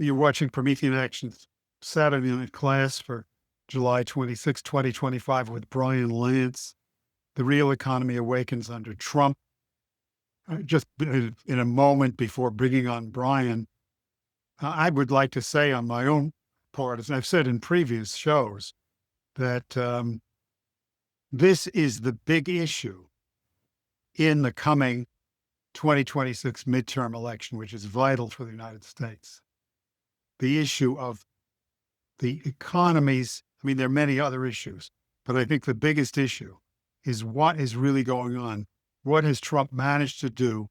You're watching Promethean Actions Saturday Night Class for July 26, 2025 with Brian Lance. The real economy awakens under Trump. Just in a moment before bringing on Brian, I would like to say on my own part, as I've said in previous shows, that this is the big issue in the coming 2026 midterm election, which is vital for the United States. The issue of the economies. I mean, there are many other issues, but I think the biggest issue is what is really going on. What has Trump managed to do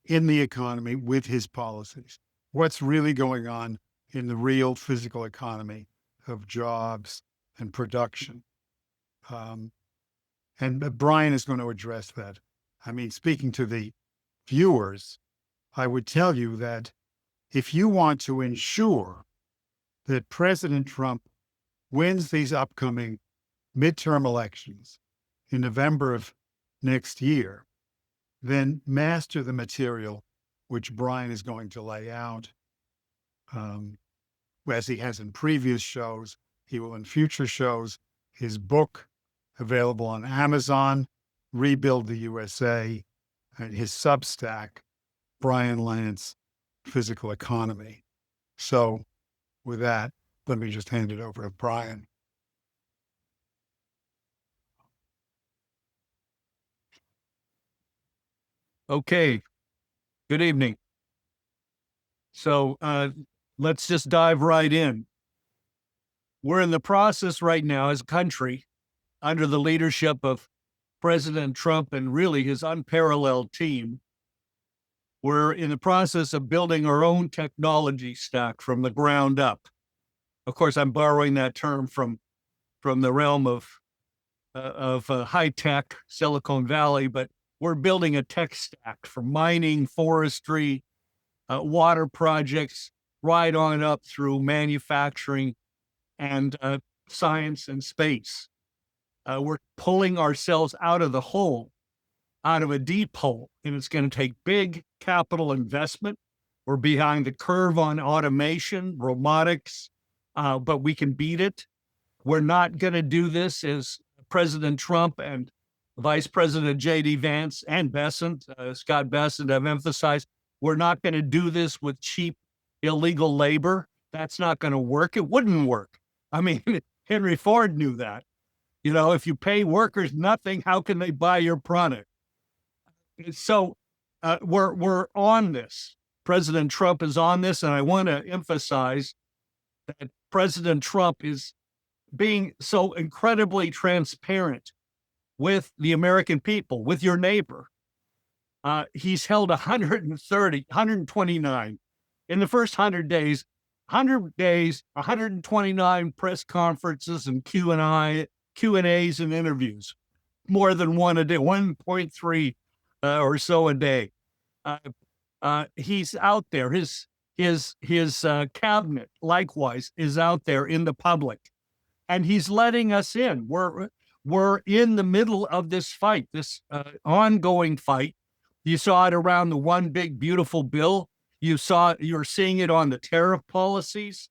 in the economy with his policies? What's really going on in the real physical economy of jobs and production? And Brian is going to address that. I mean, speaking to the viewers, I would tell you that if you want to ensure that President Trump wins these upcoming midterm elections in November of next year, then master the material which Brian is going to lay out. As he has in previous shows, he will in future shows. His book, available on Amazon, Rebuild the USA, and his Substack, Brian Lance, Physical Economy. So with that, let me just hand it over to Brian. Okay. Good evening. So let's just dive right in. We're in the process right now as a country, under the leadership of President Trump and really his unparalleled team. We're in the process of building our own technology stack from the ground up. Of course, I'm borrowing that term from the realm of high tech, Silicon Valley, but we're building a tech stack for mining, forestry, water projects, right on up through manufacturing and science and space. We're pulling ourselves out of the hole, out of a deep hole, and it's going to take big capital investment. We're behind the curve on automation, robotics, but we can beat it. We're not going to do this as President Trump and Vice President J.D. Vance and Bessent, Scott Bessent, have emphasized. We're not going to do this with cheap, illegal labor. That's not going to work. It wouldn't work. I mean, Henry Ford knew that. You know, if you pay workers nothing, how can they buy your product? So we're on this. President Trump is on this, and I want to emphasize that President Trump is being so incredibly transparent with the American people, with your neighbor. He's held 129 in the first 100 days, 129 press conferences and Q&As and interviews, more than one a day, 1.3 or so a day. He's out there. His cabinet, likewise, is out there in the public, and he's letting us in. We're in the middle of this fight, this ongoing fight. You saw it around the one big beautiful bill. You're seeing it on the tariff policies.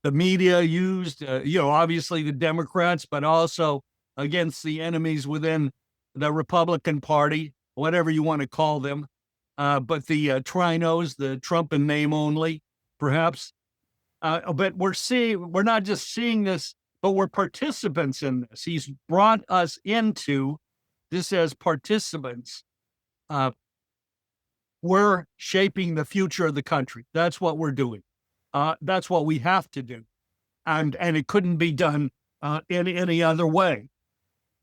The media used, obviously the Democrats, but also against the enemies within the Republican Party, whatever you want to call them. But the Trinos, the Trump in name only, perhaps. But we're not just seeing this, but we're participants in this. He's brought us into this as participants. We're shaping the future of the country. That's what we're doing. That's what we have to do. And it couldn't be done in any other way.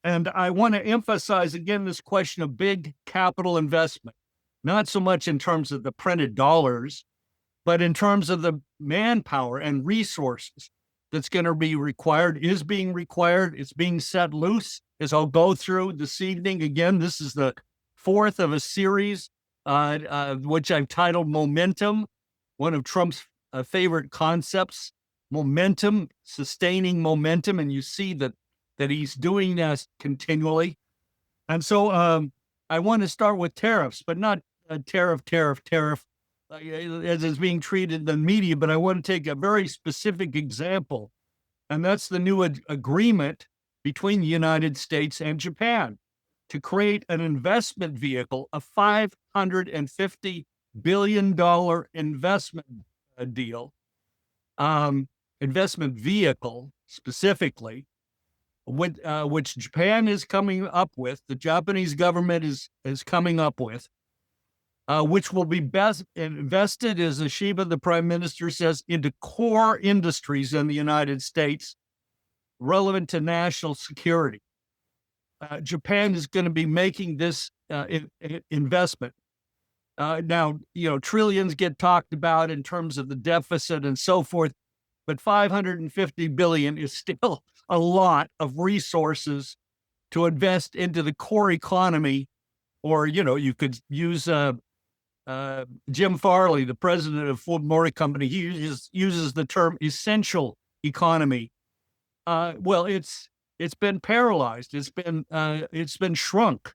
And I want to emphasize again this question of big capital investment, not so much in terms of the printed dollars, but in terms of the manpower and resources that's going to be required, is being required. It's being set loose, as I'll go through this evening. Again, this is the fourth of a series, which I've titled Momentum, one of Trump's favorite concepts, momentum, sustaining momentum. And you see that he's doing this continually. And so I want to start with tariffs, but not tariff, as is being treated in the media, but I want to take a very specific example, and that's the new agreement between the United States and Japan to create an investment vehicle, a $550 billion investment deal, investment vehicle specifically, which Japan is coming up with, the Japanese government is coming up with, which will be best invested, as Ashiba, the prime minister, says, into core industries in the United States relevant to national security. Japan is going to be making this investment. Now, trillions get talked about in terms of the deficit and so forth, but 550 billion is still a lot of resources to invest into the core economy. Or, you could use Jim Farley, the president of Ford Motor Company. He uses the term essential economy. Well, it's been paralyzed. It's been shrunk,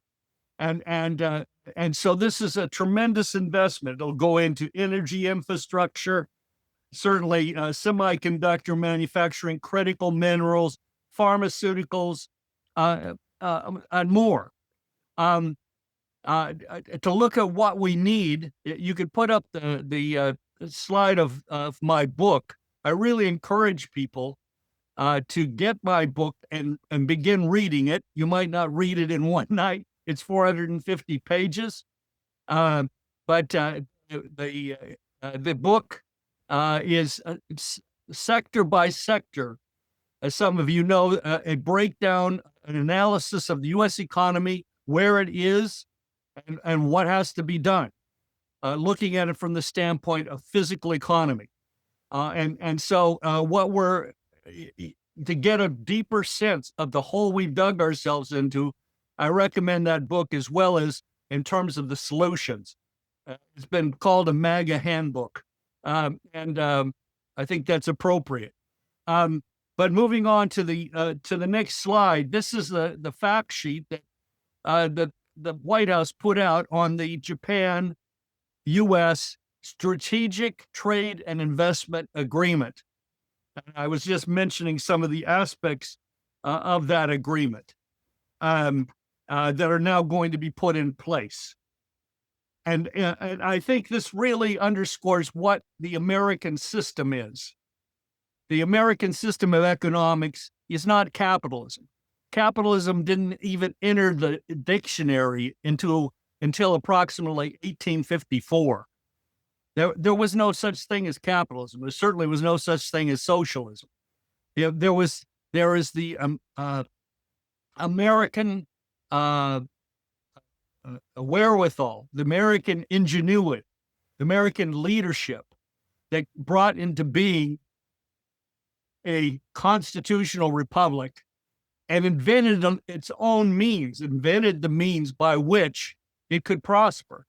and so this is a tremendous investment. It'll go into energy infrastructure, certainly semiconductor manufacturing, critical minerals, pharmaceuticals, and more. To look at what we need, you could put up the slide of my book. I really encourage people to get my book and begin reading it. You might not read it in one night. It's 450 pages, but the book is sector by sector, as some of you know, a breakdown, an analysis of the U.S. economy, where it is, and what has to be done, looking at it from the standpoint of physical economy. So what we're to get a deeper sense of the hole we've dug ourselves into, I recommend that book, as well as in terms of the solutions. It's been called a MAGA handbook, and I think that's appropriate. But moving on to the next slide, this is the fact sheet that the White House put out on the Japan-U.S. Strategic Trade and Investment Agreement. And I was just mentioning some of the aspects of that agreement that are now going to be put in place. And I think this really underscores what the American system is. The American system of economics is not capitalism. Capitalism didn't even enter the dictionary until approximately 1854. There was no such thing as capitalism. There certainly was no such thing as socialism. There is the American wherewithal, the American ingenuity, the American leadership that brought into being a constitutional republic and invented its own means, invented the means by which it could prosper.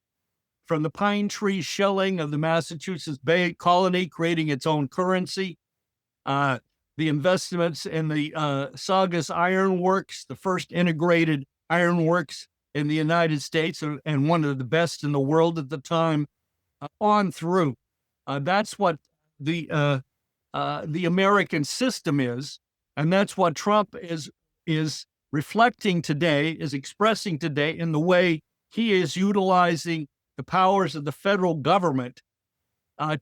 From the pine tree shelling of the Massachusetts Bay Colony, creating its own currency, the investments in the Saugus Iron Works, the first integrated ironworks in the United States, and one of the best in the world at the time, on through. That's what the American system is, and that's what Trump is reflecting today, is expressing today in the way he is utilizing the powers of the federal government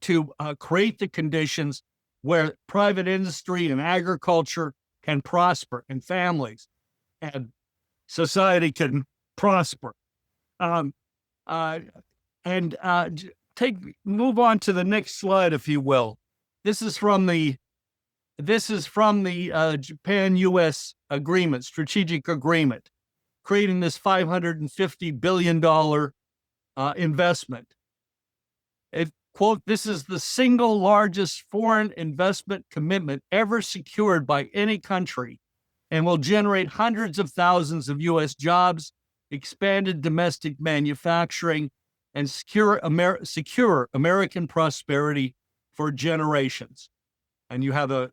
to create the conditions where private industry and agriculture can prosper, and families and society can prosper. Move on to the next slide, if you will. This is from the Japan-U.S. agreement, strategic agreement, creating this $550 billion investment. Quote, this is the single largest foreign investment commitment ever secured by any country and will generate hundreds of thousands of U.S. jobs, expanded domestic manufacturing, and secure American prosperity for generations. And you have a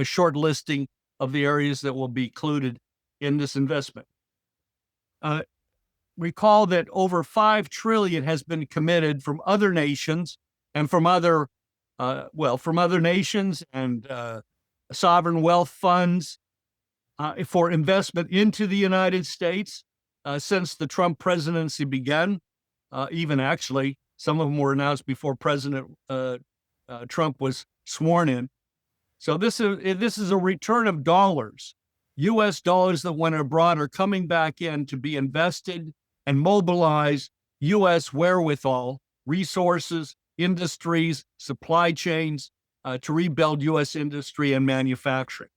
short listing of the areas that will be included in this investment. Recall that over $5 trillion has been committed from other nations and from other, from other nations and sovereign wealth funds for investment into the United States since the Trump presidency began. Even actually, some of them were announced before President Trump was sworn in. So this is a return of dollars. U.S. dollars that went abroad are coming back in to be invested and mobilize U.S. wherewithal, resources, industries, supply chains to rebuild U.S. industry and manufacturing.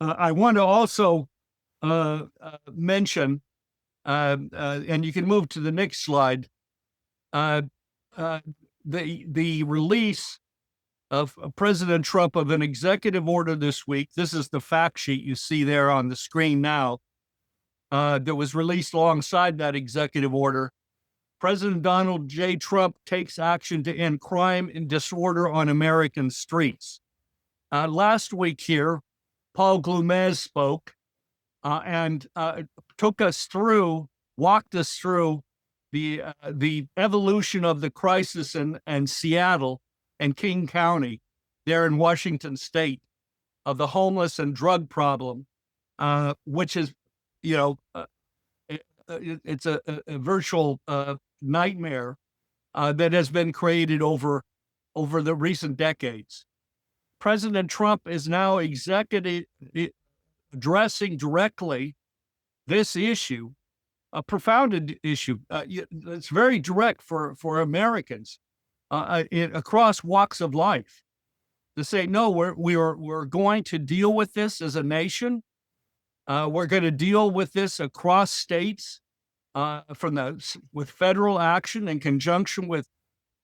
I want to also mention, and you can move to the next slide, the release of President Trump of an executive order this week. This is the fact sheet you see there on the screen now that was released alongside that executive order. President Donald J. Trump takes action to end crime and disorder on American streets. Last week here, Paul Glumez spoke and walked us through the evolution of the crisis in Seattle and King County, there in Washington State, of the homeless and drug problem, which is, it's a virtual nightmare that has been created over the recent decades. President Trump is now addressing directly this issue, a profound issue. It's very direct for Americans across walks of life to say, no, we're going to deal with this as a nation. We're going to deal with this across states with federal action in conjunction with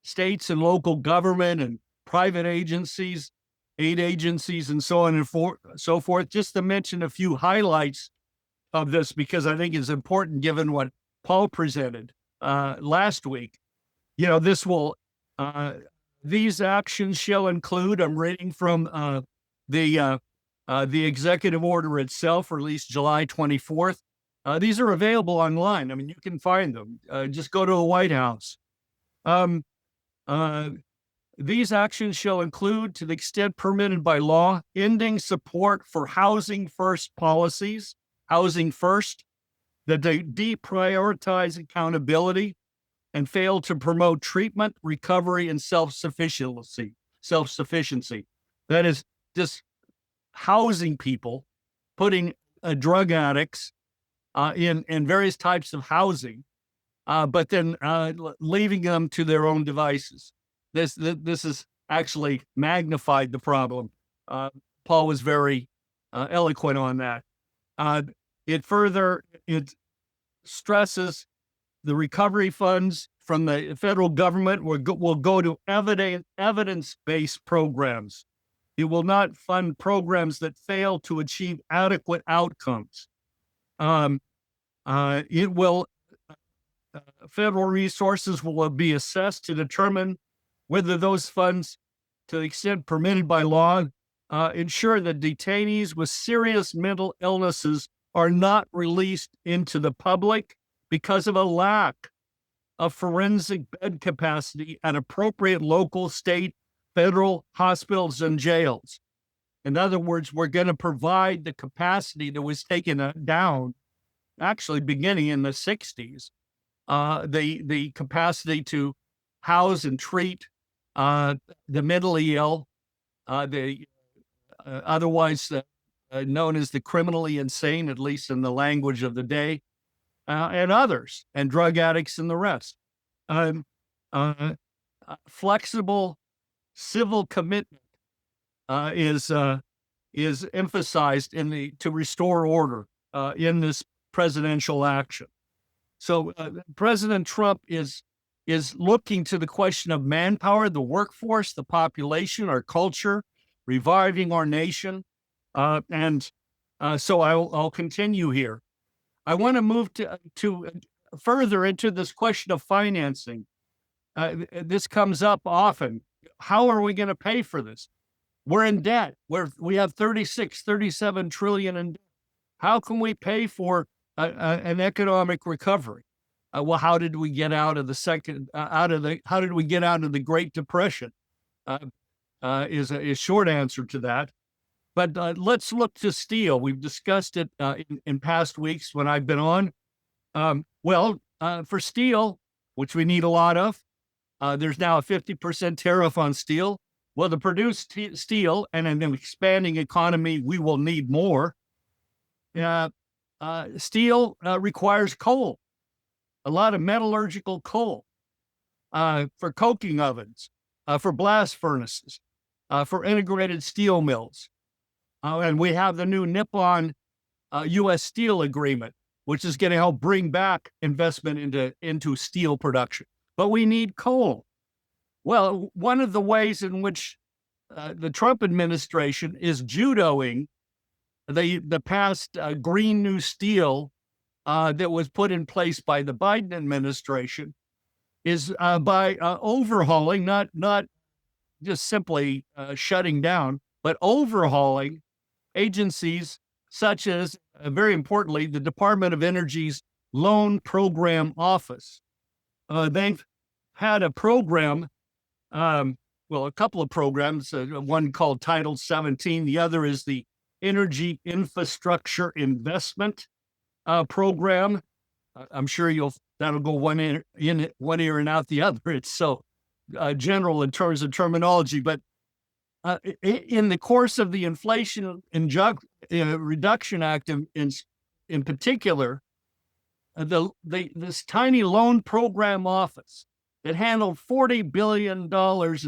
states and local government and private agencies, aid agencies, and so on and so forth, just to mention a few highlights of this, because I think it's important given what Paul presented last week. These actions shall include, I'm reading from the executive order itself, released July 24th. These are available online. I mean, you can find them. Just go to the White House. These actions shall include, to the extent permitted by law, ending support for housing first policies, housing first, that they deprioritize accountability and fail to promote treatment, recovery, and self-sufficiency. That is just housing people, putting drug addicts in various types of housing, but then leaving them to their own devices. This has actually magnified the problem. Paul was very eloquent on that. It stresses the recovery funds from the federal government will go to evidence-based programs. It will not fund programs that fail to achieve adequate outcomes. Federal resources will be assessed to determine whether those funds, to the extent permitted by law, ensure that detainees with serious mental illnesses are not released into the public because of a lack of forensic bed capacity at appropriate local, state, federal hospitals and jails. In other words, we're going to provide the capacity that was taken down, actually beginning in the 60s, the capacity to house and treat the mentally ill, otherwise known as the criminally insane, at least in the language of the day, and others, and drug addicts and the rest. Flexible civil commitment is emphasized to restore order in this presidential action. So President Trump is looking to the question of manpower, the workforce, the population, our culture, reviving our nation. So I'll continue here. I want to move to further into this question of financing. This comes up often. How are we going to pay for this? We're in debt. We have 37 trillion in debt. How can we pay for an economic recovery? Well, how did we get out of the how did we get out of the Great Depression? Uh, is a short answer to that. But let's look to steel. We've discussed it in past weeks when I've been on. For steel, which we need a lot of, there's now a 50% tariff on steel. Well, to produce steel and in an expanding economy, we will need more. Steel requires coal, a lot of metallurgical coal for coking ovens, for blast furnaces, for integrated steel mills. And we have the new Nippon U.S. Steel agreement, which is going to help bring back investment into steel production. But we need coal. Well, one of the ways in which the Trump administration is judoing the past Green New Steel that was put in place by the Biden administration is by overhauling, not just simply shutting down, but overhauling agencies such as, very importantly, the Department of Energy's Loan Program Office. They've had a program, a couple of programs, one called Title 17, the other is the Energy Infrastructure Investment Program. I'm sure that'll go one ear and out the other. It's so general in terms of terminology, but in the course of the Inflation Reduction Act in particular, this tiny loan program office that handled $40 billion in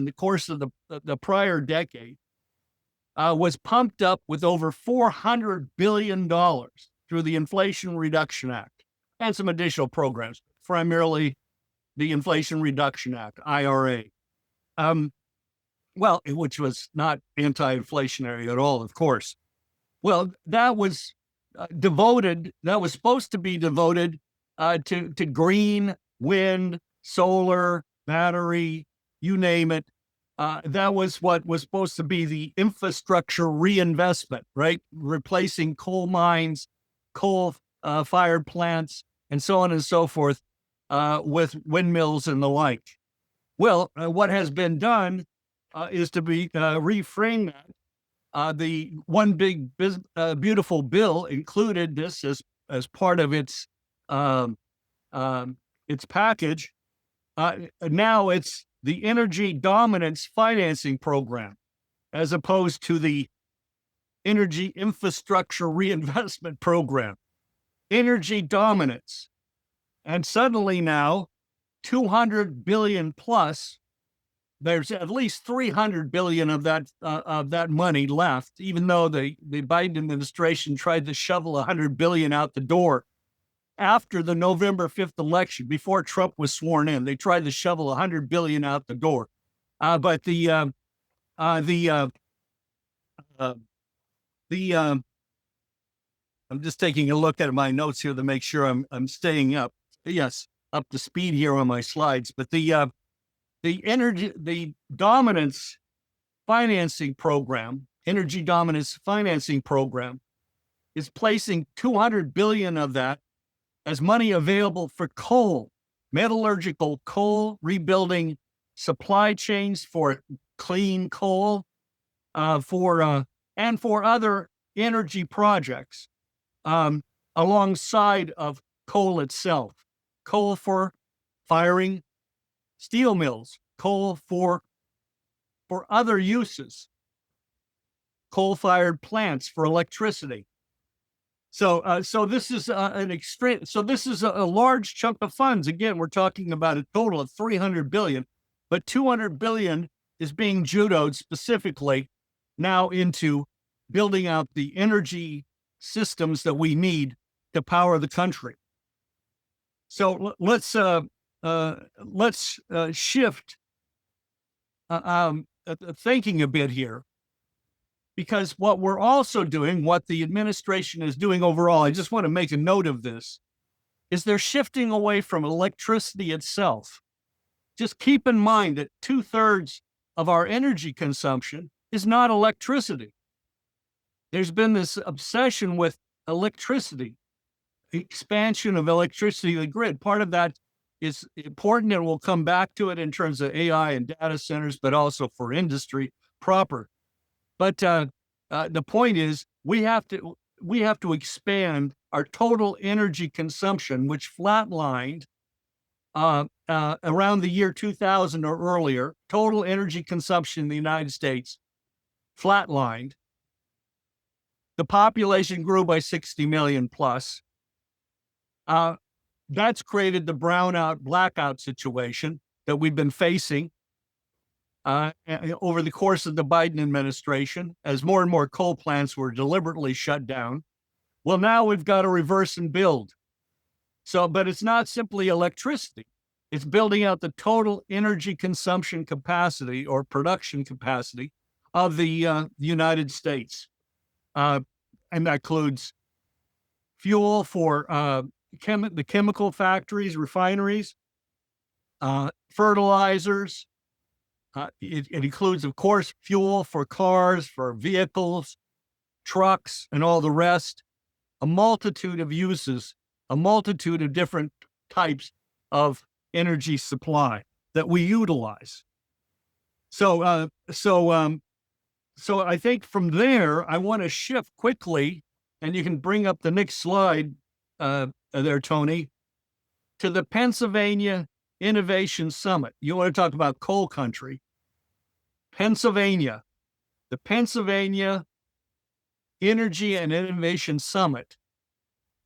the course of the prior decade was pumped up with over $400 billion through the Inflation Reduction Act and some additional programs, primarily the Inflation Reduction Act, IRA. Which was not anti-inflationary at all, of course. Well, that was supposed to be devoted to green, wind, solar, battery, you name it. That was what was supposed to be the infrastructure reinvestment, right? Replacing coal mines, coal-fired plants, and so on and so forth with windmills and the like. Well, what has been done is to be reframe that. The one big beautiful bill included this as part of its package. Now it's the Energy Dominance Financing Program, as opposed to the Energy Infrastructure Reinvestment Program. Energy dominance, and suddenly now, 200 billion plus. There's at least 300 billion of that money left, even though the Biden administration tried to shovel 100 billion out the door after the November 5th election, before Trump was sworn in. They tried to shovel 100 billion out the door, but I'm just taking a look at my notes here to make sure I'm staying up to speed here on my slides. But the dominance financing program, energy dominance financing program, is placing 200 billion of that as money available for coal, metallurgical coal, rebuilding supply chains for clean coal, and for other energy projects, alongside of coal itself. Coal for firing steel mills, coal for other uses, coal-fired plants for electricity. So this is this is a large chunk of funds. Again, we're talking about a total of 300 billion, but 200 billion is being judoed specifically now into building out the energy systems that we need to power the country. So let's shift thinking a bit here, because what we're also doing, what the administration is doing overall, I just want to make a note of this, is they're shifting away from electricity itself. Just keep in mind that 2/3 of our energy consumption is not electricity. There's been this obsession with electricity, expansion of electricity to the grid. Part of that is important, and we'll come back to it in terms of AI and data centers, but also for industry proper. But the point is, we have to expand our total energy consumption, which flatlined around the year 2000 or earlier. Total energy consumption in the United States flatlined. The population grew by 60 million plus. That's created the brownout, blackout situation that we've been facing over the course of the Biden administration, as more and more coal plants were deliberately shut down. Well, now we've got to reverse and build. So, but it's not simply electricity. It's building out the total energy consumption capacity or production capacity of the United States. And that includes fuel for the chemical factories, refineries, fertilizers. It includes, of course, fuel for cars, for vehicles, trucks, and all the rest. A multitude of uses, a multitude of different types of energy supply that we utilize. So I think from there, I want to shift quickly, and you can bring up the next slide there, Tony, to the Pennsylvania Innovation Summit. You want to talk about coal country. Pennsylvania, the Pennsylvania Energy and Innovation Summit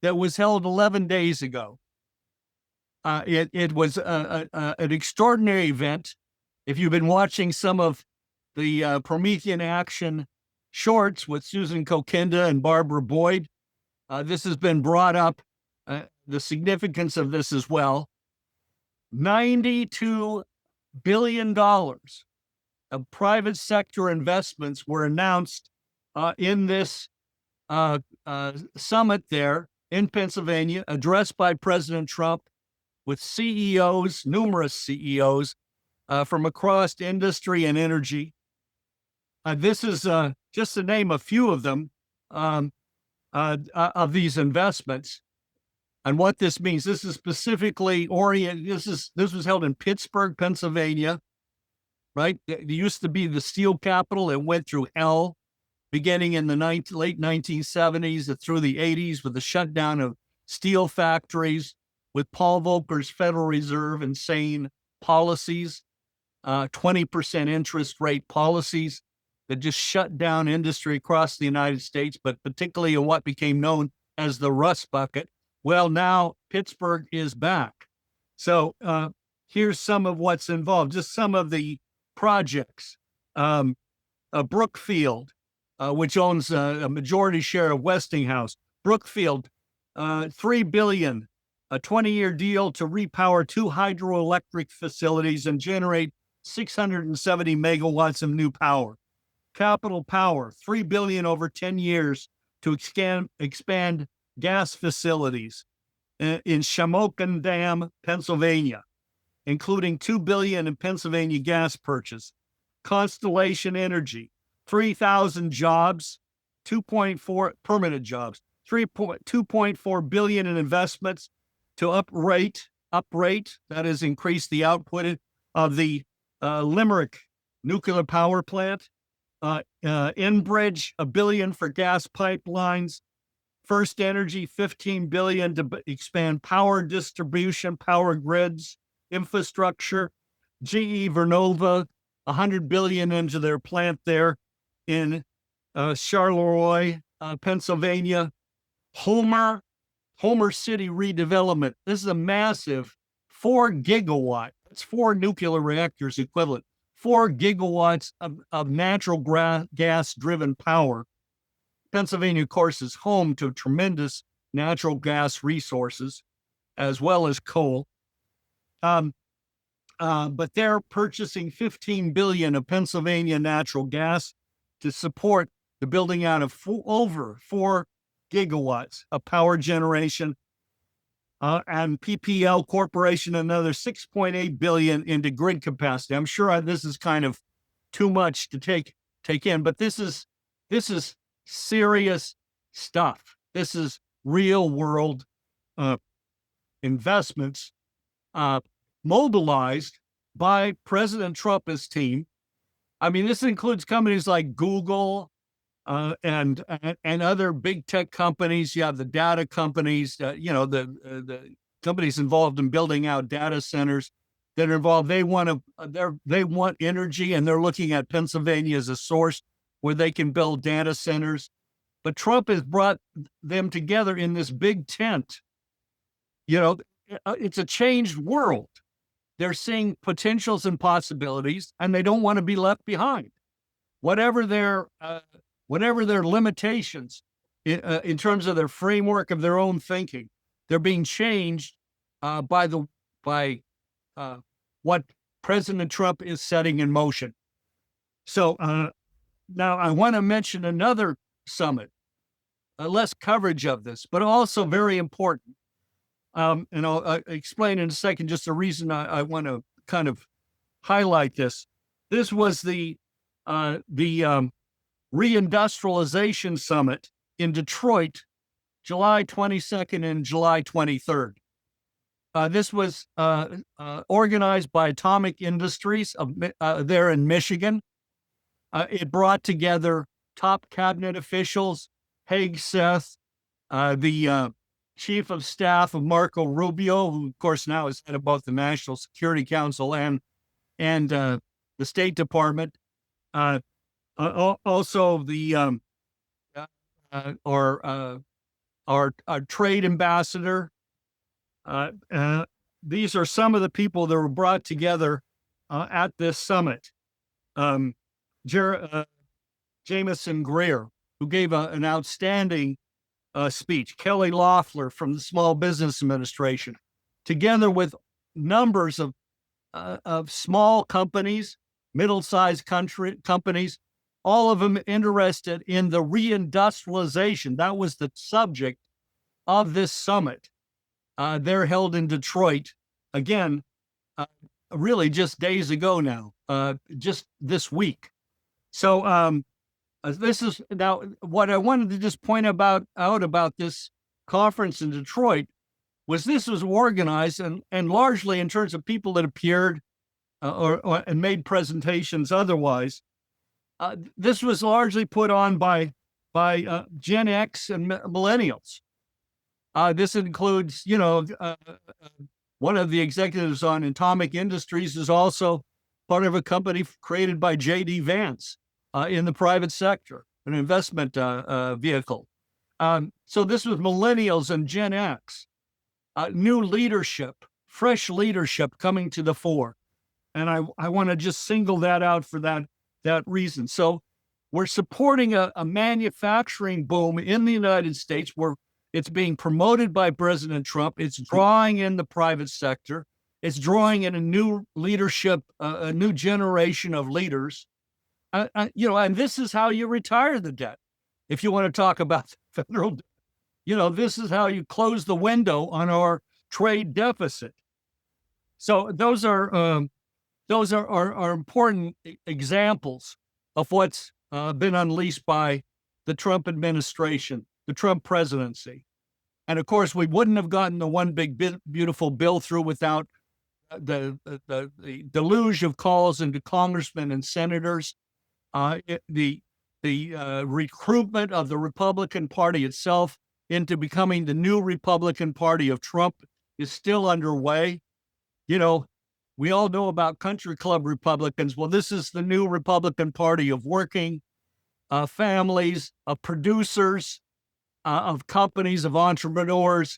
that was held 11 days ago. It was an extraordinary event. If you've been watching some of the Promethean Action shorts with Susan Kokinda and Barbara Boyd, this has been brought up, the significance of this as well. $92 billion of private sector investments were announced in this summit there in Pennsylvania, addressed by President Trump, with CEOs, numerous CEOs from across industry and energy. This is just to name a few of them, of these investments. And what this means, this is specifically oriented, this was held in Pittsburgh, Pennsylvania, right? It used to be the steel capital. It went through hell beginning in the late 1970s through the 80s with the shutdown of steel factories, with Paul Volcker's Federal Reserve insane policies, 20% interest rate policies that just shut down industry across the United States, but particularly in what became known as the Rust Bucket. Well, now Pittsburgh is back. So here's some of what's involved, just some of the projects. Brookfield, which owns a majority share of Westinghouse. Brookfield, $3 billion, a 20-year deal to repower 2 hydroelectric facilities and generate 670 megawatts of new power. Capital Power, $3 billion over 10 years to expand gas facilities in Shamokin Dam, Pennsylvania, including $2 billion in Pennsylvania gas purchase. Constellation Energy, 3,000 jobs, 2.4 permanent jobs, 2.4 billion in investments to uprate, that is, increase the output of the Limerick nuclear power plant. Enbridge, $1 billion for gas pipelines. First Energy, $15 billion to expand power distribution, power grids, infrastructure. GE Vernova, $100 billion into their plant there in Charleroi, Pennsylvania. Homer City redevelopment. This is a massive 4 gigawatt. It's 4 nuclear reactors equivalent. 4 gigawatts of natural gas-driven power. Pennsylvania, of course, is home to tremendous natural gas resources, as well as coal. But they're purchasing $15 billion of Pennsylvania natural gas to support the building out of over 4 gigawatts of power generation. And PPL Corporation, another $6.8 billion into grid capacity. I'm sure this is kind of too much to take in, but this is serious stuff. This is real world investments uh, mobilized by President Trump and his team. I mean, this includes companies like Google and other big tech companies. You have the data companies, the companies involved in building out data centers that are involved. They want energy, and they're looking at Pennsylvania as a source where they can build data centers. But Trump has brought them together in this big tent. It's a changed world. They're seeing potentials and possibilities, and they don't want to be left behind. Whatever their limitations in terms of their framework of their own thinking, they're being changed by what President Trump is setting in motion. So now I want to mention another summit, less coverage of this, but also very important. And I'll explain in a second just the reason I want to kind of highlight this. This was the Reindustrialization Summit in Detroit, July 22nd and July 23rd. This was organized by Atomic Industries there in Michigan. It brought together top cabinet officials, Haig Seth, the chief of staff of Marco Rubio, who of course now is head of both the National Security Council and the State Department. Also the our trade ambassador. These are some of the people that were brought together at this summit. Jamison Greer, who gave an outstanding speech. Kelly Loeffler from the Small Business Administration, together with numbers of small companies, middle-sized companies, all of them interested in the reindustrialization. That was the subject of this summit. They're held in Detroit, again, really just days ago now, just this week. So this is now what I wanted to just point out about this conference in Detroit was this was organized and largely in terms of people that appeared and made presentations otherwise. This was largely put on by Gen X and millennials. This includes, one of the executives on Atomic Industries is also part of a company created by J.D. Vance in the private sector, an investment vehicle. So this was millennials and Gen X, new leadership, fresh leadership coming to the fore. And I want to just single that out for that reason. So we're supporting a manufacturing boom in the United States where it's being promoted by President Trump. It's drawing in the private sector. It's drawing in a new leadership, a new generation of leaders. And this is how you retire the debt. If you want to talk about the federal debt, this is how you close the window on our trade deficit. So those are important examples of what's been unleashed by the Trump administration, the Trump presidency. And of course, we wouldn't have gotten the one big beautiful bill through without the deluge of calls into congressmen and senators. The recruitment of the Republican Party itself into becoming the new Republican Party of Trump is still underway. We all know about country club Republicans. Well, this is the new Republican Party of working families, of producers, of companies, of entrepreneurs.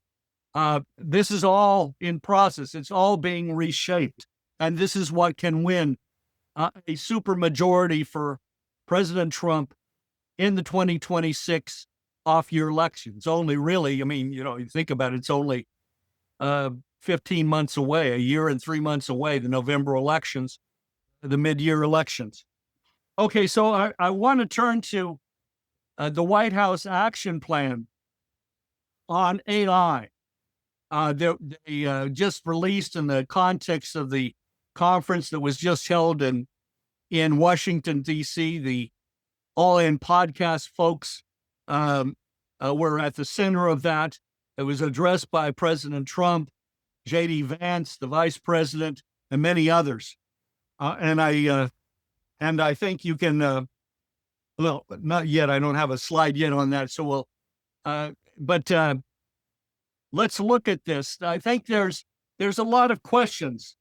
This is all in process. It's all being reshaped. And this is what can win a supermajority for President Trump in the 2026 off-year elections. Only really, you think about it, it's only 15 months away, a year and 3 months away, the November elections, the mid-year elections. Okay, so I want to turn to the White House action plan on AI. They just released in the context of the conference that was just held in Washington, D.C. The All In podcast folks were at the center of that. It was addressed by President Trump. J.D. Vance, the vice president, and many others. And I think you can. Well, not yet. I don't have a slide yet on that. So but let's look at this. I think there's a lot of questions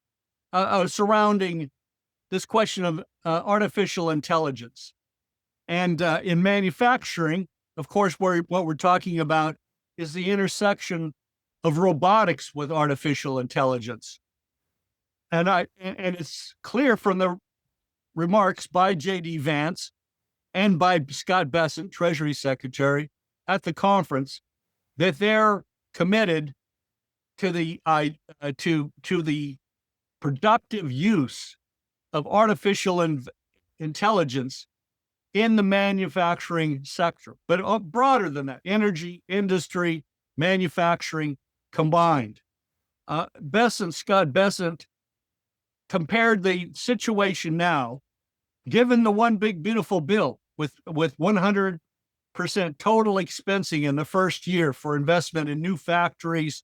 surrounding this question of artificial intelligence. And in manufacturing, of course, what we're talking about is the intersection of robotics with artificial intelligence. And it's clear from the remarks by J.D. Vance and by Scott Bessent, Treasury Secretary, at the conference, that they're committed to the productive use of artificial intelligence in the manufacturing sector, but broader than that, energy, industry, manufacturing combined. Scott Bessent compared the situation now, given the one big beautiful bill with 100% total expensing in the first year for investment in new factories,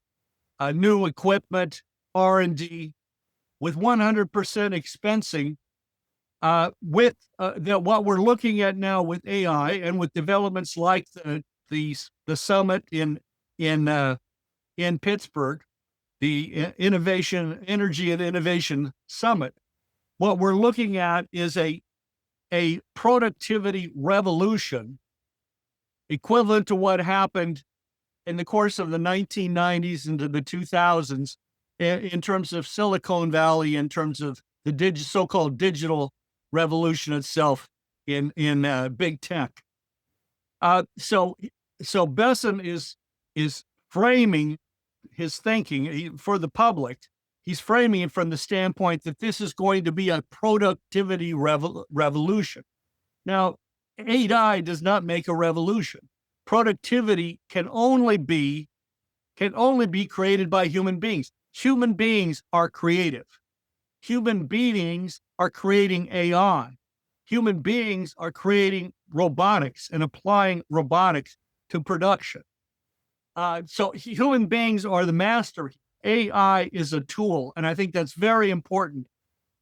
new equipment, R&D, with 100% expensing, with what we're looking at now with AI and with developments like the summit in Pittsburgh, the Energy and Innovation Summit. What we're looking at is a productivity revolution equivalent to what happened in the course of the 1990s into the 2000s in terms of Silicon Valley, in terms of the so-called digital revolution itself in big tech. So Bessent is framing his thinking for the public. He's framing it from the standpoint that this is going to be a productivity revolution. Now, AI does not make a revolution. Productivity can only be created by human beings. Human beings are creative. Human beings are creating AI. Human beings are creating robotics and applying robotics to production. So human beings are the master. AI is a tool, and I think that's very important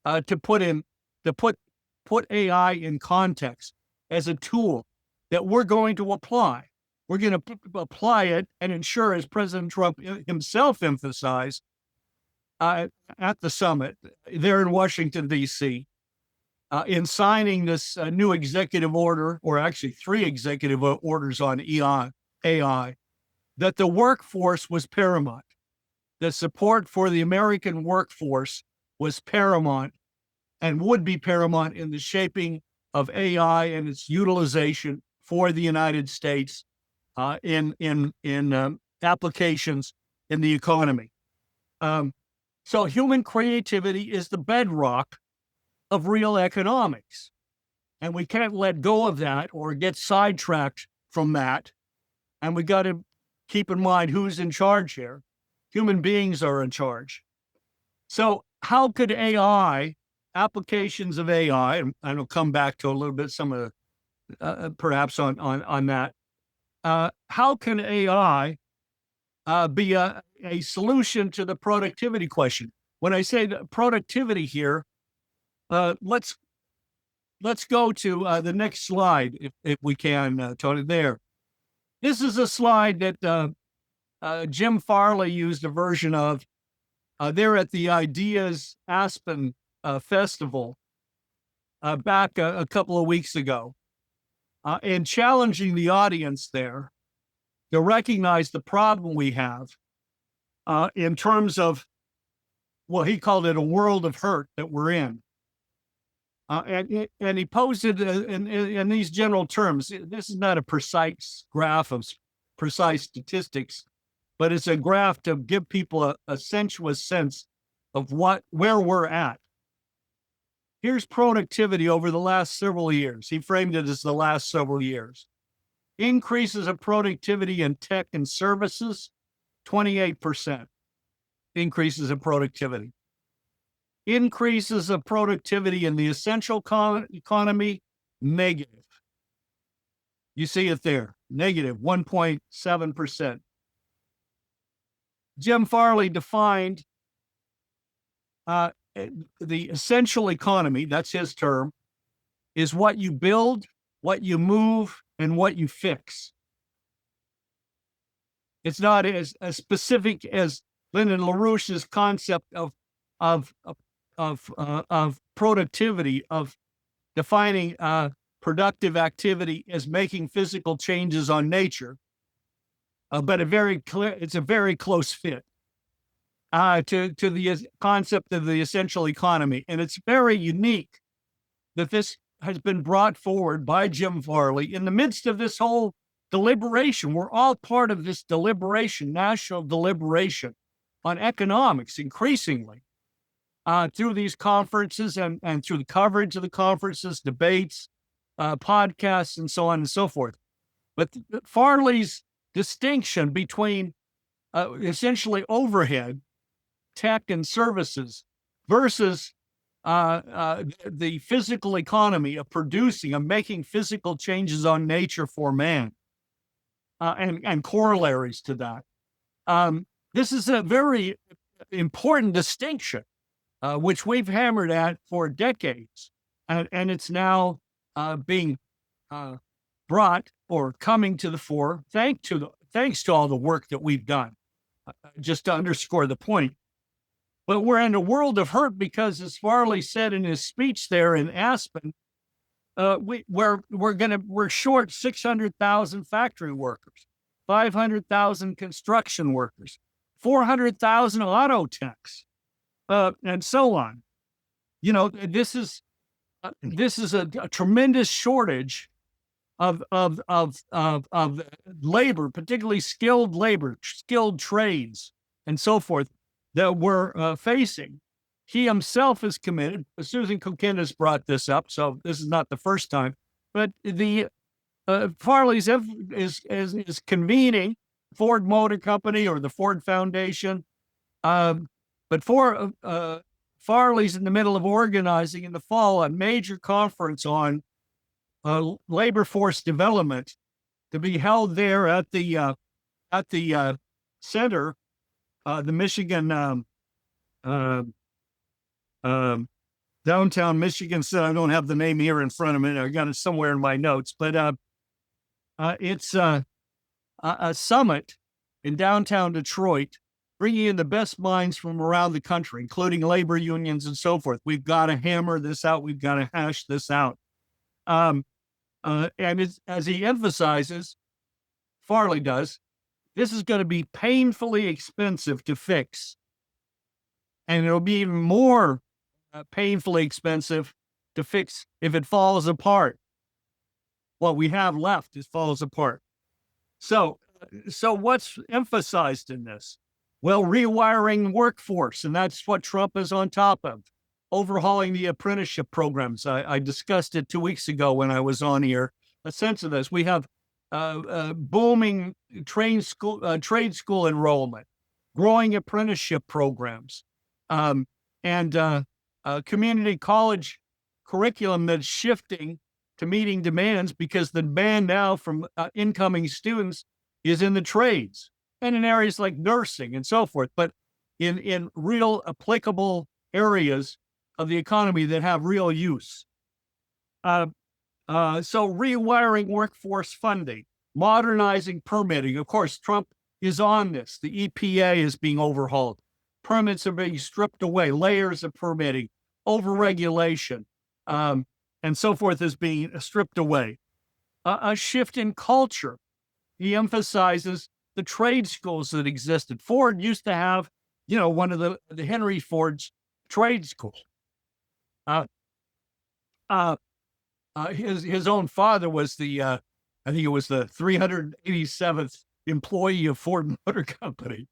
to put AI in context as a tool that we're going to apply. We're going to apply it and ensure, as President Trump himself emphasized at the summit there in Washington, D.C., in signing this new executive order, or actually 3 executive orders on AI, that the workforce was paramount. The support for the American workforce was paramount and would be paramount in the shaping of AI and its utilization for the United States in applications in the economy. So human creativity is the bedrock of real economics, and we can't let go of that or get sidetracked from that. And we got to keep in mind who's in charge here. Human beings are in charge. So how could AI, applications of AI, and I'll come back to a little bit some of perhaps on that. How can AI be a solution to the productivity question? When I say productivity here, let's go to the next slide if we can, Tony. There. This is a slide that Jim Farley used a version of there at the Ideas Aspen Festival back a couple of weeks ago, and challenging the audience there to recognize the problem we have in terms of, well, he called it a world of hurt that we're in. And he posed it in these general terms. This is not a precise graph of precise statistics, but it's a graph to give people a sensuous sense of where we're at. Here's productivity over the last several years. He framed it as the last several years. Increases of productivity in tech and services, 28% increases in productivity. Increases of productivity in the essential economy, negative. You see it there, negative 1.7%. Jim Farley defined the essential economy, that's his term, is what you build, what you move, and what you fix. It's not as specific as Lyndon LaRouche's concept of of productivity, of defining productive activity as making physical changes on nature, but it's a very close fit to the concept of the essential economy, and it's very unique that this has been brought forward by Jim Farley in the midst of this whole deliberation. We're all part of this deliberation, national deliberation on economics, increasingly through these conferences and through the coverage of the conferences, debates, podcasts, and so on and so forth. But Farley's distinction between essentially overhead, tech, and services versus the physical economy of producing and making physical changes on nature for man, and corollaries to that. This is a very important distinction, which we've hammered at for decades, and it's now being brought or coming to the fore thanks to all the work that we've done. Just to underscore the point. But we're in a world of hurt because, as Farley said in his speech there in Aspen, we're short 600,000 factory workers, 500,000 construction workers, 400,000 auto techs, and so on. You know, this is a tremendous shortage of labor, particularly skilled labor, skilled trades, and so forth, that we're facing. He himself is committed. Susan Kokinis brought this up, so this is not the first time. But the Farley's is convening Ford Motor Company or the Ford Foundation, but Farley's in the middle of organizing in the fall a major conference on labor force development to be held there at the center, the Michigan downtown Michigan. So I don't have the name here in front of me. I got it somewhere in my notes, but it's a summit in downtown Detroit, bringing in the best minds from around the country, including labor unions and so forth. We've got to hammer this out. We've got to hash this out. And as he emphasizes, Farley does, this is going to be painfully expensive to fix. And it'll be even more painfully expensive to fix if it falls apart. What we have left falls apart. So what's emphasized in this? Well, rewiring workforce, and that's what Trump is on top of. Overhauling the apprenticeship programs. I discussed it 2 weeks ago when I was on here. A sense of this. We have booming trade school enrollment, growing apprenticeship programs, and community college curriculum that's shifting to meeting demands, because the demand now from incoming students is in the trades and in areas like nursing and so forth, but in real applicable areas of the economy that have real use. So rewiring workforce funding, modernizing permitting. Of course, Trump is on this. The EPA is being overhauled. Permits are being stripped away, layers of permitting, overregulation, and so forth is being stripped away. A shift in culture. He emphasizes the trade schools that existed. Ford used to have, one of the Henry Ford's trade schools. His own father was I think it was the 387th employee of Ford Motor Company.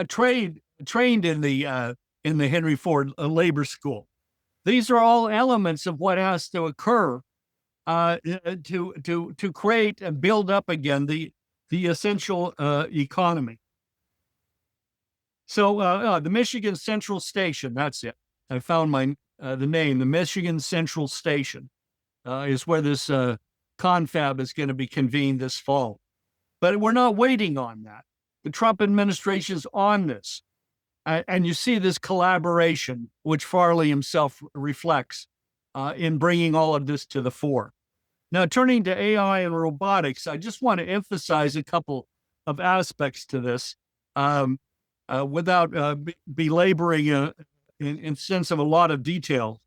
Trained in the Henry Ford labor school. These are all elements of what has to occur to create and build up again the essential economy. So the Michigan Central Station, that's it. I found the name. The Michigan Central Station is where this confab is going to be convened this fall. But we're not waiting on that. The Trump administration is on this. And you see this collaboration, which Farley himself reflects in bringing all of this to the fore. Now, turning to AI and robotics, I just want to emphasize a couple of aspects to this without belaboring in sense of a lot of detail.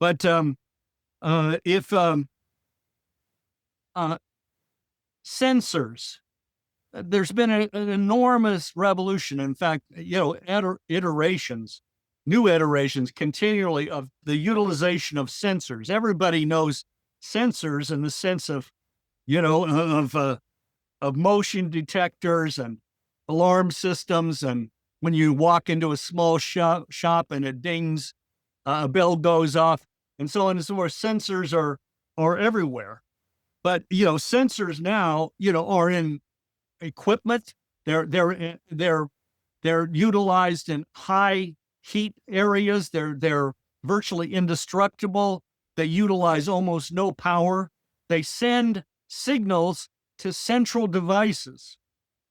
But if sensors, there's been an enormous revolution. In fact, iterations, new iterations continually of the utilization of sensors. Everybody knows sensors in the sense of, of motion detectors and alarm systems. And when you walk into a small shop and it dings, a bell goes off, and so on and so forth. Sensors are everywhere. But, sensors now, are in equipment. They're utilized in high heat areas. They're virtually indestructible. They utilize almost no power. They send signals to central devices,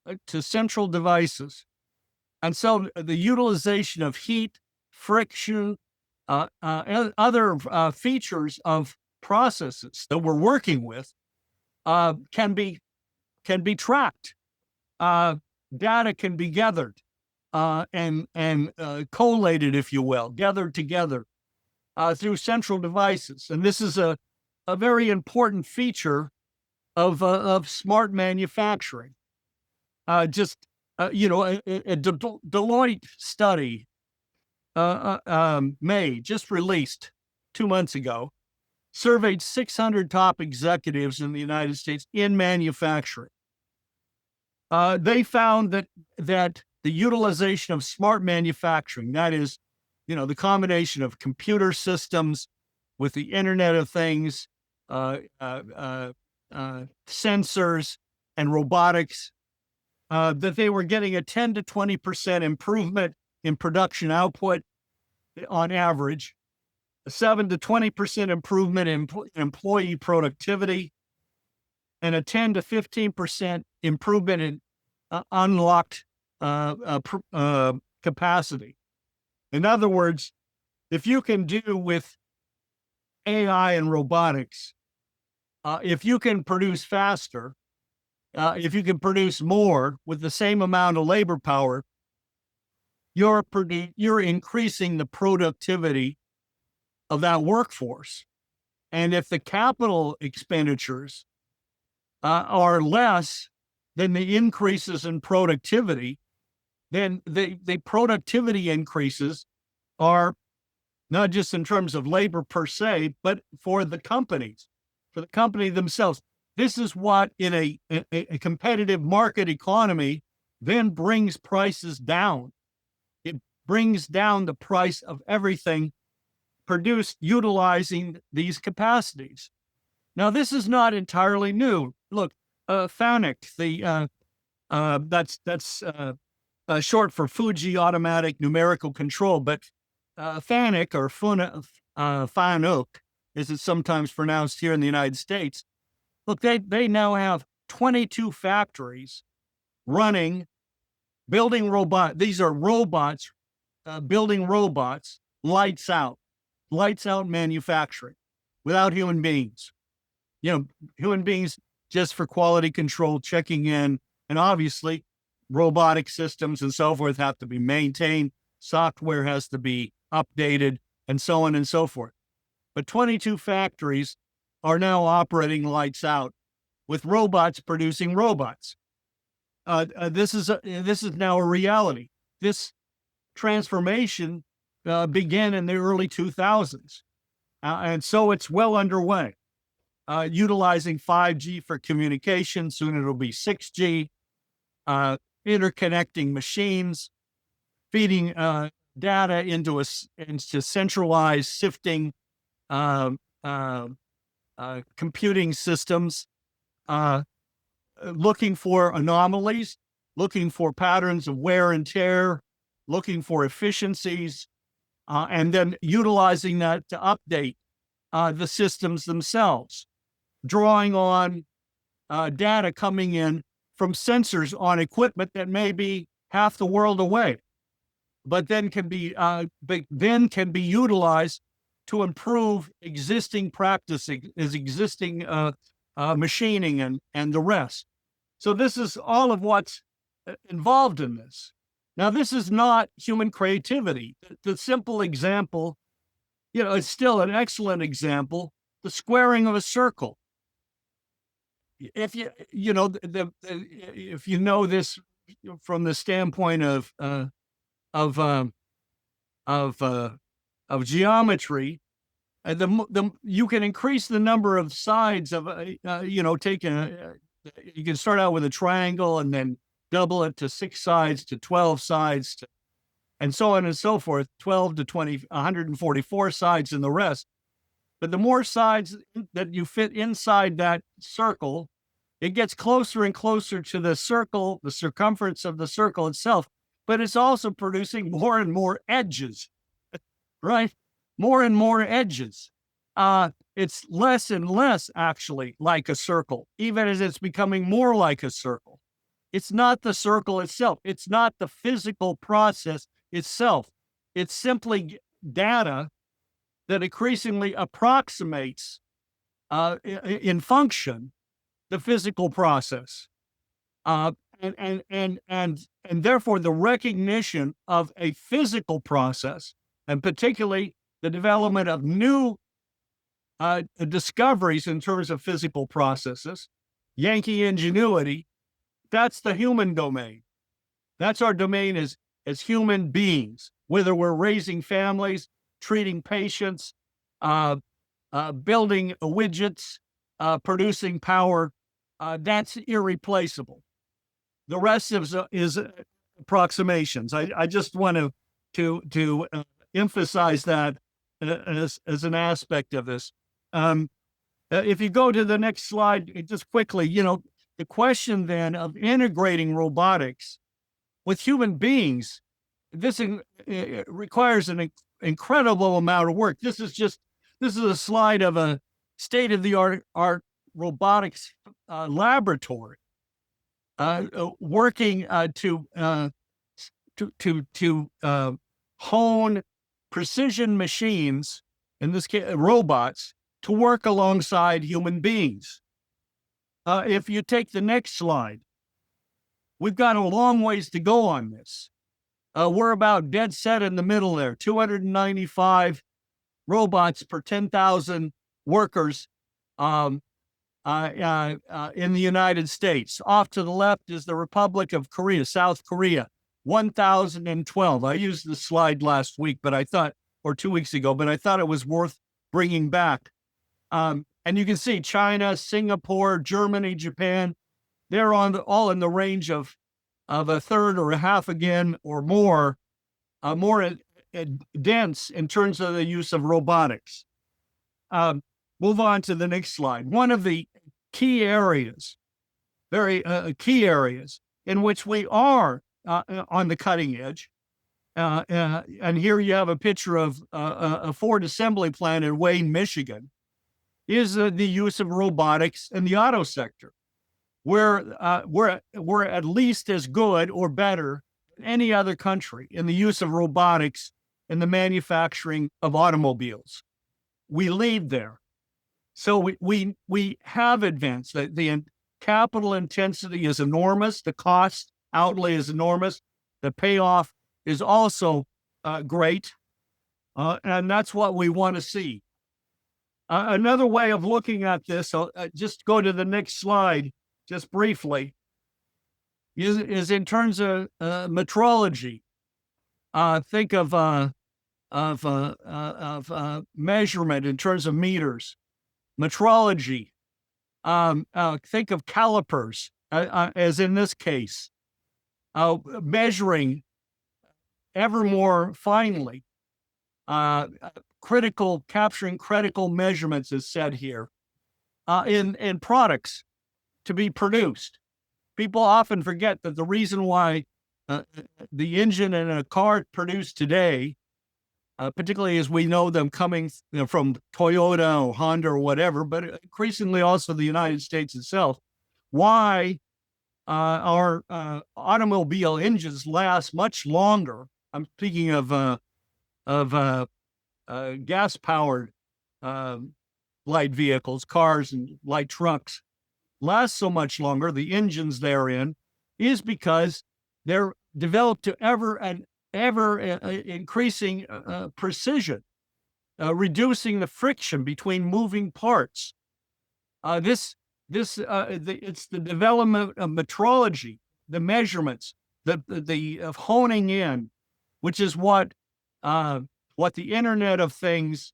And so the utilization of heat, friction, and other features of processes that we're working with can be tracked. Data can be gathered and collated, if you will, gathered together through central devices. And this is a very important feature of smart manufacturing. A Deloitte study just released 2 months ago, surveyed 600 top executives in the United States in manufacturing. They found that the utilization of smart manufacturing, that is, the combination of computer systems with the Internet of Things, sensors, and robotics, that they were getting a 10 to 20% improvement in production output on average, a 7 to 20% improvement in employee productivity, and a 10 to 15% improvement in unlocked capacity. In other words, if you can do with AI and robotics, if you can produce faster, if you can produce more with the same amount of labor power, you're increasing the productivity of that workforce. And if the capital expenditures are less than the increases in productivity, then the productivity increases are not just in terms of labor per se, but for the companies, for the company themselves. This is what, in a competitive market economy, then brings prices down. It brings down the price of everything produced utilizing these capacities. Now, this is not entirely new. Look, FANUC, that's short for Fuji Automatic Numerical Control, but FANUC, or FANUC, as it's sometimes pronounced here in the United States. Look, they now have 22 factories running, building robots. These are robots, building robots, lights out manufacturing without human beings. Human beings just for quality control, checking in, and obviously robotic systems and so forth have to be maintained. Software has to be updated, and so on and so forth. But 22 factories are now operating lights out with robots producing robots. This is now a reality. This transformation began in the early 2000s, and so it's well underway. Utilizing 5G for communication, soon it'll be 6G, interconnecting machines, feeding data into centralized sifting computing systems, looking for anomalies, looking for patterns of wear and tear, looking for efficiencies, and then utilizing that to update the systems themselves, drawing on data coming in from sensors on equipment that may be half the world away. but then can be utilized to improve existing practices, existing machining and the rest. So this is all of what's involved in this. Now, this is not human creativity. The simple example, it's still an excellent example, the squaring of a circle. If if you know this from the standpoint of of um, of geometry, you can increase the number of sides of you can start out with a triangle and then double it to 6 sides to 12 sides and so on and so forth, 12 to 20, 144 sides and the rest. But the more sides that you fit inside that circle, it gets closer and closer to the circle, the circumference of the circle itself. But it's also producing more and more edges, right? More and more edges. It's less and less actually like a circle, even as it's becoming more like a circle. It's not the circle itself. It's not the physical process itself. It's simply data that increasingly approximates in function the physical process, and therefore the recognition of a physical process, and particularly the development of new discoveries in terms of physical processes, Yankee ingenuity. That's the human domain. That's our domain as human beings, whether we're raising families, treating patients, building widgets, producing power. That's irreplaceable. The rest is approximations. I just want to emphasize that as an aspect of this. If you go to the next slide, just quickly, the question then of integrating robotics with human beings, this requires an incredible amount of work. This is a slide of a state-of-the-art robotics laboratory working to hone precision machines, in this case robots, to work alongside human beings. If you take the next slide, we've got a long ways to go on this. We're about dead set in the middle there, 295 robots per 10,000 workers in the United States. Off to the left is the Republic of Korea, South Korea, 1,012. I used this slide last week, or 2 weeks ago, but I thought it was worth bringing back. And you can see China, Singapore, Germany, Japan, they're all in the range of a third or a half again or more dense in terms of the use of robotics. Move on to the next slide. One of the key areas, very key areas in which we are on the cutting edge, and here you have a picture of a Ford assembly plant in Wayne, Michigan, is the use of robotics in the auto sector. We're at least as good or better than any other country in the use of robotics in the manufacturing of automobiles. We lead there. So we have advanced. The capital intensity is enormous. The cost outlay is enormous. The payoff is also great. And that's what we want to see. Another way of looking at this, just go to the next slide, just briefly, is in terms of metrology. Think of measurement in terms of meters. Metrology. Think of calipers, as in this case, measuring ever more finely. Capturing critical measurements is said here in products to be produced. People often forget that the reason why the engine in a car produced today, particularly as we know them coming from Toyota or Honda or whatever, but increasingly also the United States itself, why our automobile engines last much longer I'm speaking of gas powered light vehicles, cars and light trucks, last so much longer, the engines they're in, is because they're developed to ever increasing precision, reducing the friction between moving parts. It's the development of metrology, the measurements, the of honing in, which is what the Internet of Things,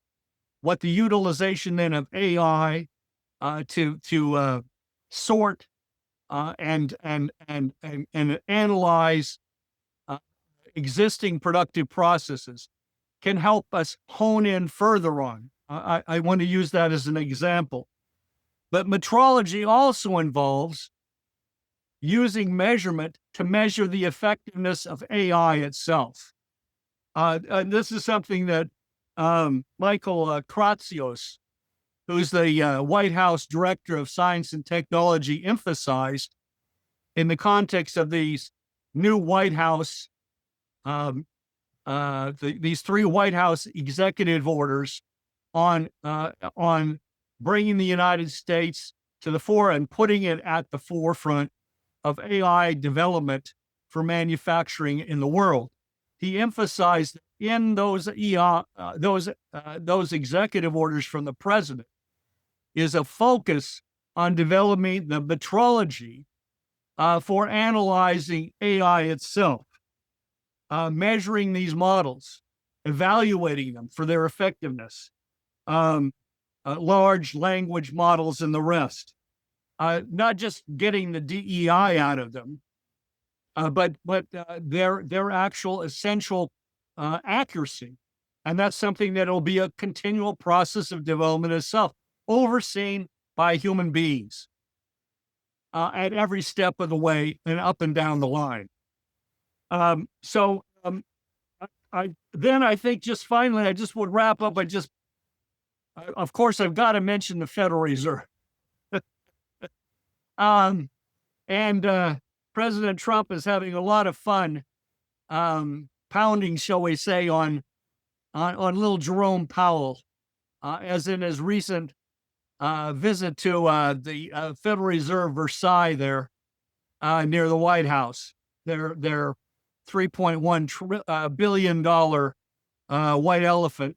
what the utilization then of AI to sort and analyze existing productive processes can help us hone in further on. I want to use that as an example. But metrology also involves using measurement to measure the effectiveness of AI itself. And this is something that Michael Kratsios, who's the White House Director of Science and Technology, emphasized in the context of these new White House, these three White House executive orders on bringing the United States to the fore and putting it at the forefront of AI development for manufacturing in the world. He emphasized in those executive orders from the president is a focus on developing the metrology for analyzing AI itself, measuring these models, evaluating them for their effectiveness, large language models and the rest, not just getting the DEI out of them, but their actual essential accuracy. And that's something that will be a continual process of development itself, overseen by human beings at every step of the way and up and down the line. I think just finally, I just would wrap up. Of course, I've got to mention the Federal Reserve. President Trump is having a lot of fun pounding, shall we say, on little Jerome Powell, as in his recent visit to the Federal Reserve Versailles there near the White House. Their $3.1 billion white elephant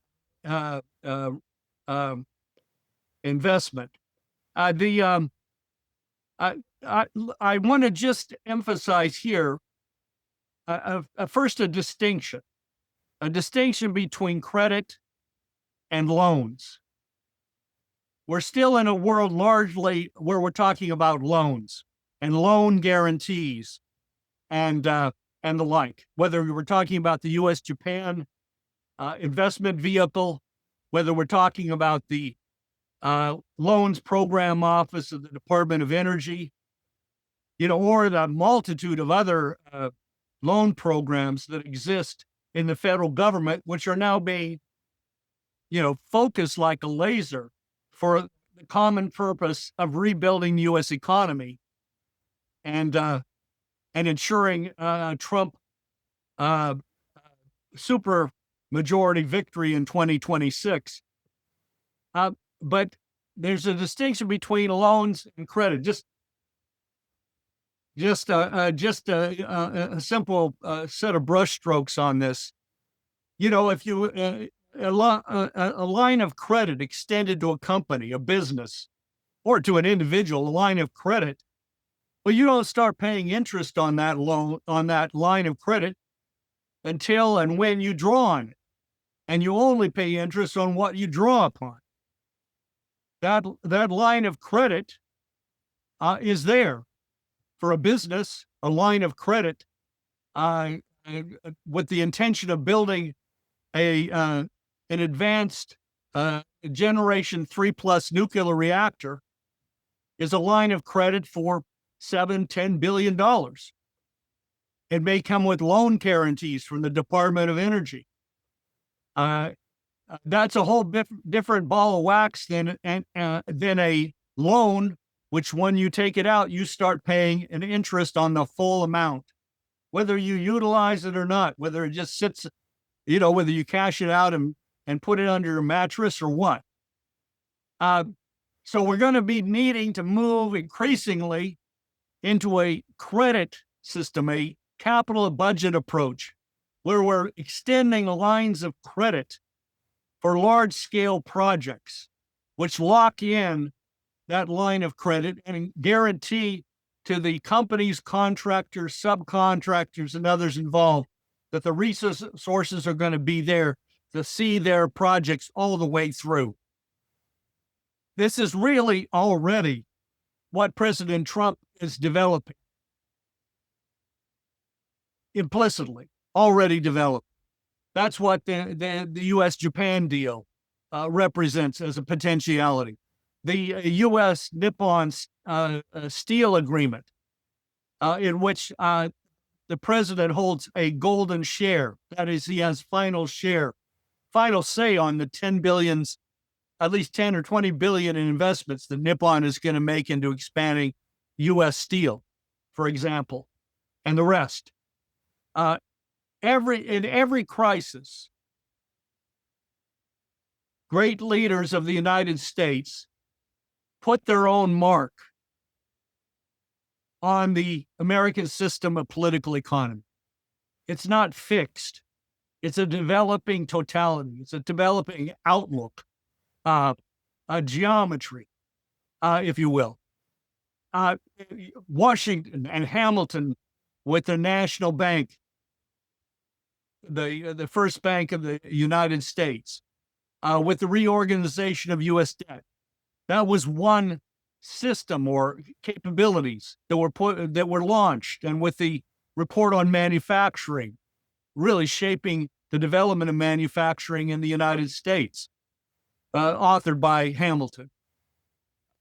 investment. I want to just emphasize here first a distinction between credit and loans. We're still in a world largely where we're talking about loans and loan guarantees and the like, whether we were talking about the U.S.-Japan investment vehicle, whether we're talking about the Loans Program Office of the Department of Energy, or the multitude of other loan programs that exist in the federal government, which are now being, focused like a laser for the common purpose of rebuilding the U.S. economy and ensuring Trump super majority victory in 2026. But there's a distinction between loans and credit. Just a simple set of brushstrokes on this. If you a line of credit extended to a company, a business, or to an individual, a line of credit, well, you don't start paying interest on that loan, on that line of credit, until and when you draw on it, and you only pay interest on what you draw upon. That line of credit is there for a business, a line of credit with the intention of building an advanced generation 3+ nuclear reactor, is a line of credit for $7-10 billion. It may come with loan guarantees from the Department of Energy. That's a whole different ball of wax than a loan, which when you take it out, you start paying an interest on the full amount, whether you utilize it or not, whether it just sits, whether you cash it out and put it under your mattress or what. So we're going to be needing to move increasingly into a credit system, a capital budget approach, where we're extending lines of credit for large scale projects, which lock in that line of credit and guarantee to the companies, contractors, subcontractors, and others involved that the resources are going to be there to see their projects all the way through. This is really already what President Trump is developing. Implicitly, already developed. That's what the U.S.-Japan deal represents as a potentiality. The U.S. Nippon steel agreement, in which the president holds a golden share. That is, he has final say on the 10 billions, at least 10 or 20 billion in investments that Nippon is going to make into expanding U.S. steel, for example, and the rest. In every crisis, great leaders of the United States put their own mark on the American system of political economy. It's not fixed. It's a developing totality. It's a developing outlook, a geometry, if you will. Washington and Hamilton with the National Bank, the first bank of the United States, with the reorganization of U.S. debt. That was one system or capabilities that were launched, and with the report on manufacturing, really shaping the development of manufacturing in the United States, authored by Hamilton.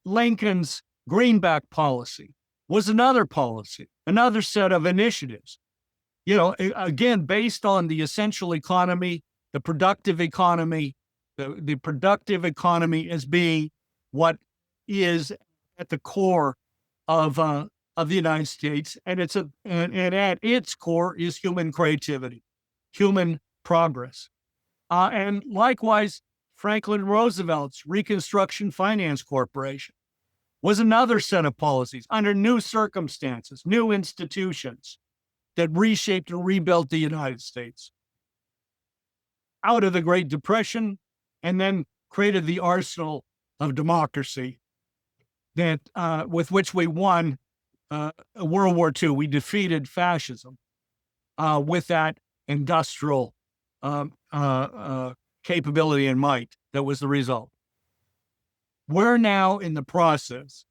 Lincoln's greenback policy was another policy, another set of initiatives. Again, based on the essential economy, the productive economy, the productive economy as being what is at the core of the United States, and at its core is human creativity, human progress, and likewise, Franklin Roosevelt's Reconstruction Finance Corporation was another set of policies under new circumstances, new institutions that reshaped and rebuilt the United States out of the Great Depression, and then created the arsenal of democracy that with which we won World War II. We defeated fascism with that industrial capability and might that was the result. We're now in the process,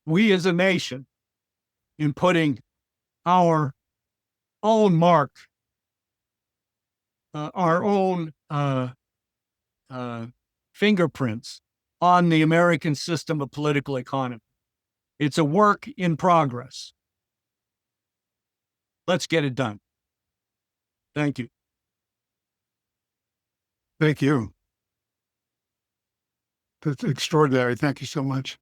we as a nation, in putting our own mark, our own fingerprints on the American system of political economy. It's a work in progress. Let's get it done. Thank you. Thank you. That's extraordinary. Thank you so much.